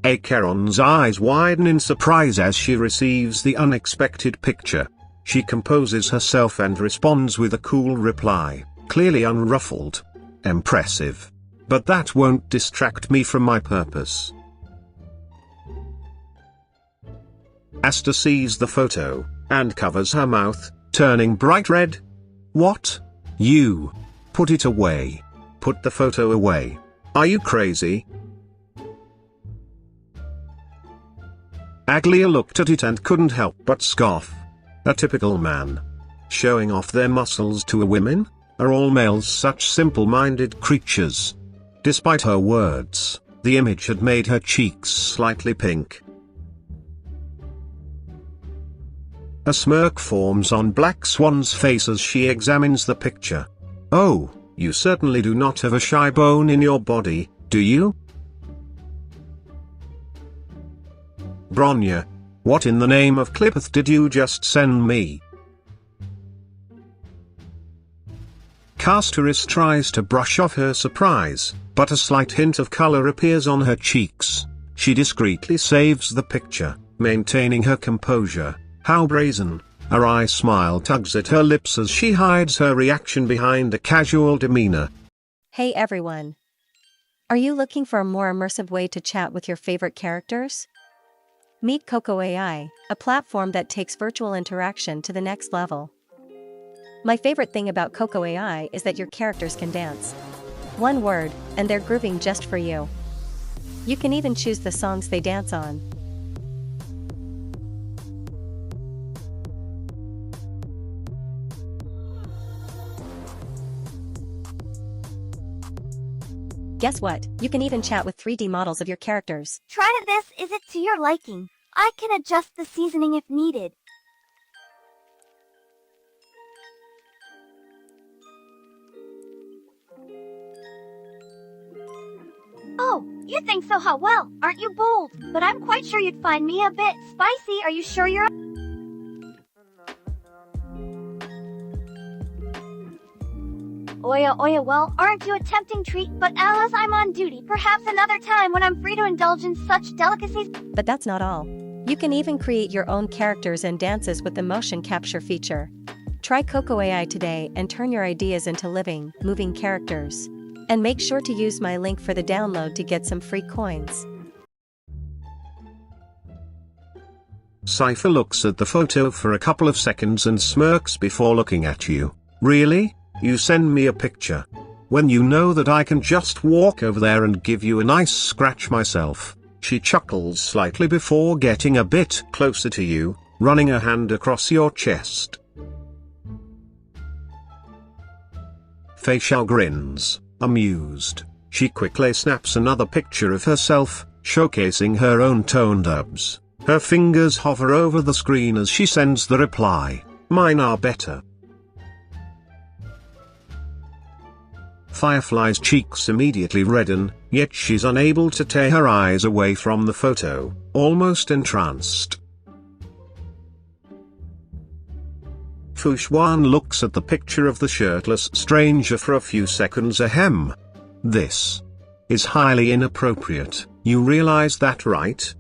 Acheron's eyes widen in surprise as she receives the unexpected picture. She composes herself and responds with a cool reply, clearly unruffled. Impressive. But that won't distract me from my purpose. Asta sees the photo, and covers her mouth, turning bright red. What? You? Put it away. Put the photo away. Are you crazy? Aglaea looked at it and couldn't help but scoff. A typical man. Showing off their muscles to a woman? Are all males such simple-minded creatures? Despite her words, the image had made her cheeks slightly pink. A smirk forms on Black Swan's face as she examines the picture. Oh, you certainly do not have a shy bone in your body, do you? Bronya, what in the name of Clippeth did you just send me? Castorice tries to brush off her surprise, but a slight hint of color appears on her cheeks. She discreetly saves the picture, maintaining her composure. How brazen. A wry smile tugs at her lips as she hides her reaction behind a casual demeanor. Hey everyone. Are you looking for a more immersive way to chat with your favorite characters? Meet KokoAI, a platform that takes virtual interaction to the next level. My favorite thing about KokoAI is that your characters can dance. One word, and they're grooving just for you. You can even choose the songs they dance on. Guess what? You can even chat with 3D models of your characters. Try this, is it to your liking? I can adjust the seasoning if needed. Oh, you think so, huh? Well, aren't you bold? But I'm quite sure you'd find me a bit spicy. Are you sure you're... Oya, well, aren't you a tempting treat? But alas, I'm on duty. Perhaps another time when I'm free to indulge in such delicacies. But that's not all. You can even create your own characters and dances with the motion capture feature. Try KokoAI today and turn your ideas into living, moving characters. And make sure to use my link for the download to get some free coins. Cipher looks at the photo for a couple of seconds and smirks before looking at you. Really? You send me a picture? When you know that I can just walk over there and give you a nice scratch myself. She chuckles slightly before getting a bit closer to you, running a hand across your chest. Feixiao grins, amused. She quickly snaps another picture of herself, showcasing her own toned abs. Her fingers hover over the screen as she sends the reply. Mine are better. Firefly's cheeks immediately redden, yet she's unable to tear her eyes away from the photo, almost entranced. Xuan looks at the picture of the shirtless stranger for a few seconds. Ahem. This is highly inappropriate, you realize that, right?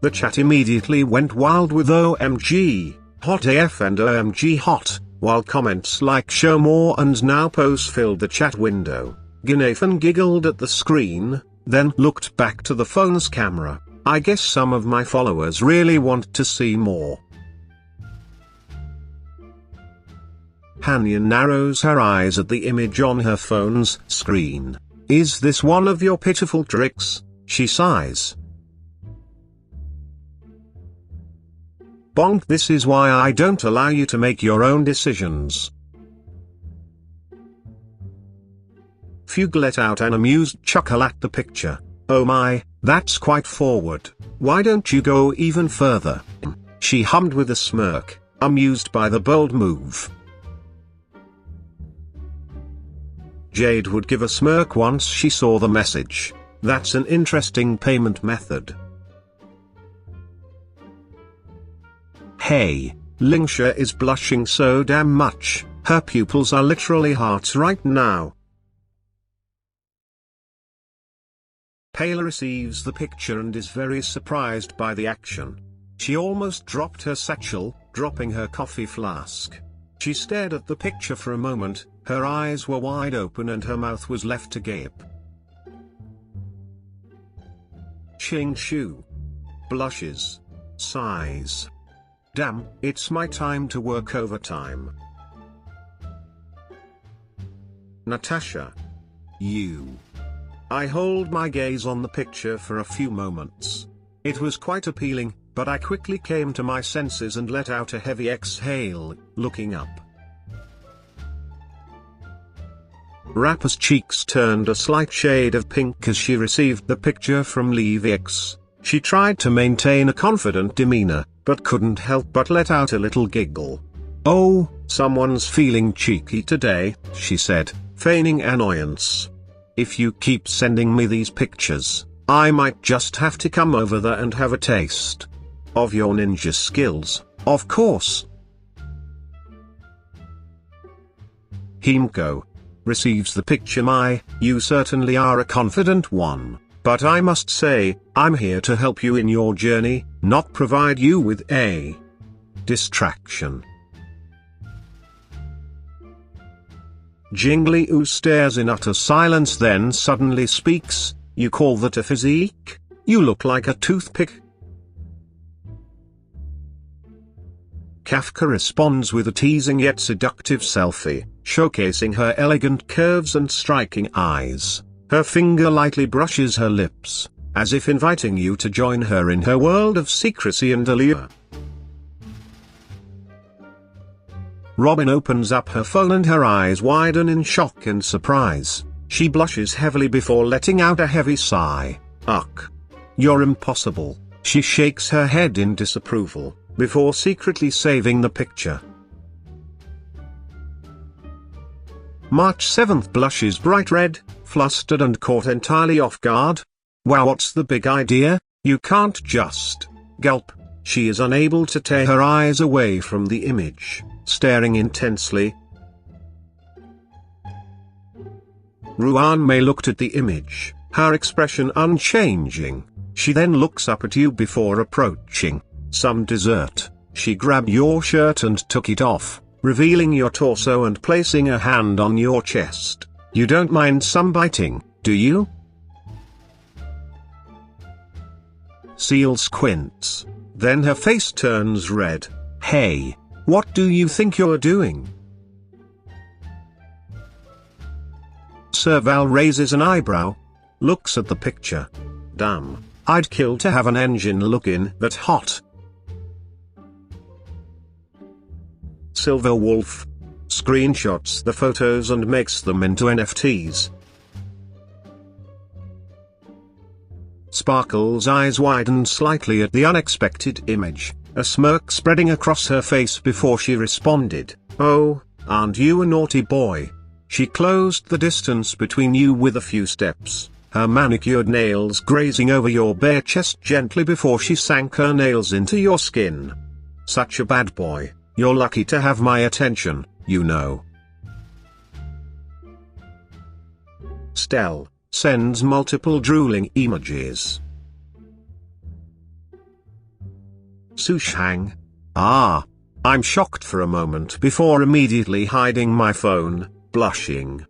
The chat immediately went wild with OMG, hot AF and OMG hot. While comments like show more and now pose filled the chat window. Guinaifen giggled at the screen, then looked back to the phone's camera. I guess some of my followers really want to see more. Hanya narrows her eyes at the image on her phone's screen. Is this one of your pitiful tricks? She sighs. Bonk, this is why I don't allow you to make your own decisions. Fugue let out an amused chuckle at the picture. Oh my, that's quite forward. Why don't you go even further? She hummed with a smirk, amused by the bold move. Jade would give a smirk once she saw the message. That's an interesting payment method. Hey, Lingsha is blushing so damn much, her pupils are literally hearts right now. Pela receives the picture and is very surprised by the action. She almost dropped her satchel, dropping her coffee flask. She stared at the picture for a moment, her eyes were wide open and her mouth was left agape. Qingque blushes, sighs. Damn, it's my time to work overtime. Natasha. You. I hold my gaze on the picture for a few moments. It was quite appealing, but I quickly came to my senses and let out a heavy exhale, looking up. Rappa's cheeks turned a slight shade of pink as she received the picture from Levi's. She tried to maintain a confident demeanor, but couldn't help but let out a little giggle. "Oh, someone's feeling cheeky today," she said, feigning annoyance. "If you keep sending me these pictures, I might just have to come over there and have a taste of your ninja skills, of course." Himeko receives the picture. You certainly are a confident one, but I must say, I'm here to help you in your journey, not provide you with a distraction. Jingliu stares in utter silence, then suddenly speaks. "You call that a physique? You look like a toothpick." Kafka responds with a teasing yet seductive selfie, showcasing her elegant curves and striking eyes. Her finger lightly brushes her lips, as if inviting you to join her in her world of secrecy and allure. Robin opens up her phone and her eyes widen in shock and surprise. She blushes heavily before letting out a heavy sigh. "Ugh. You're impossible." She shakes her head in disapproval, before secretly saving the picture. March 7th blushes bright red, flustered and caught entirely off guard. "Wow, what's the big idea? You can't just..." Gulp. She is unable to tear her eyes away from the image, staring intensely. Ruan Mei looked at the image, her expression unchanging. She then looks up at you before approaching. "Some dessert." She grabbed your shirt and took it off, revealing your torso and placing a hand on your chest. "You don't mind some biting, do you?" Seele squints. Then her face turns red. "Hey, what do you think you're doing?" Serval raises an eyebrow, looks at the picture. "Damn, I'd kill to have an engine looking that hot." Silver Wolf screenshots the photos and makes them into NFTs. Sparkle's eyes widen slightly at the unexpected image, a smirk spreading across her face before she responded. "Oh, aren't you a naughty boy?" She closed the distance between you with a few steps, her manicured nails grazing over your bare chest gently before she sank her nails into your skin. "Such a bad boy. You're lucky to have my attention, you know." Stelle sends multiple drooling emojis. Sushang. I'm shocked for a moment before immediately hiding my phone, blushing.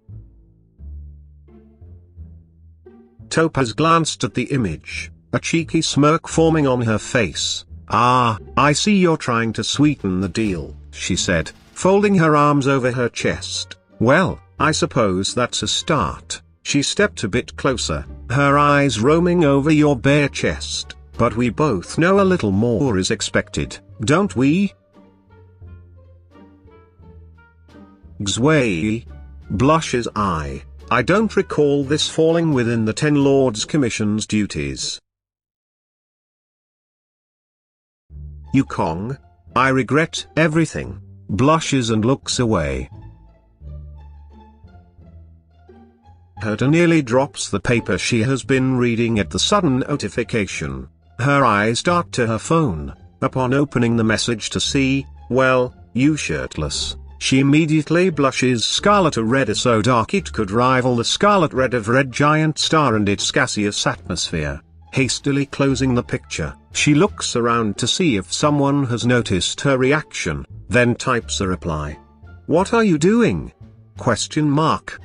Topaz glanced at the image, a cheeky smirk forming on her face. "I see you're trying to sweeten the deal," she said, folding her arms over her chest. "Well, I suppose that's a start." She stepped a bit closer, her eyes roaming over your bare chest. "But we both know a little more is expected, don't we?" Xueyi blushes. I don't recall this falling within the Ten Lords Commission's duties." Yukong. I regret everything, blushes and looks away. Herta nearly drops the paper she has been reading at the sudden notification. Her eyes dart to her phone, upon opening the message to see, "Well, you shirtless." She immediately blushes scarlet, a red so dark it could rival the scarlet red of Red Giant Star and its gaseous atmosphere. Hastily closing the picture, she looks around to see if someone has noticed her reaction, then types a reply. "What are you doing?" Question mark.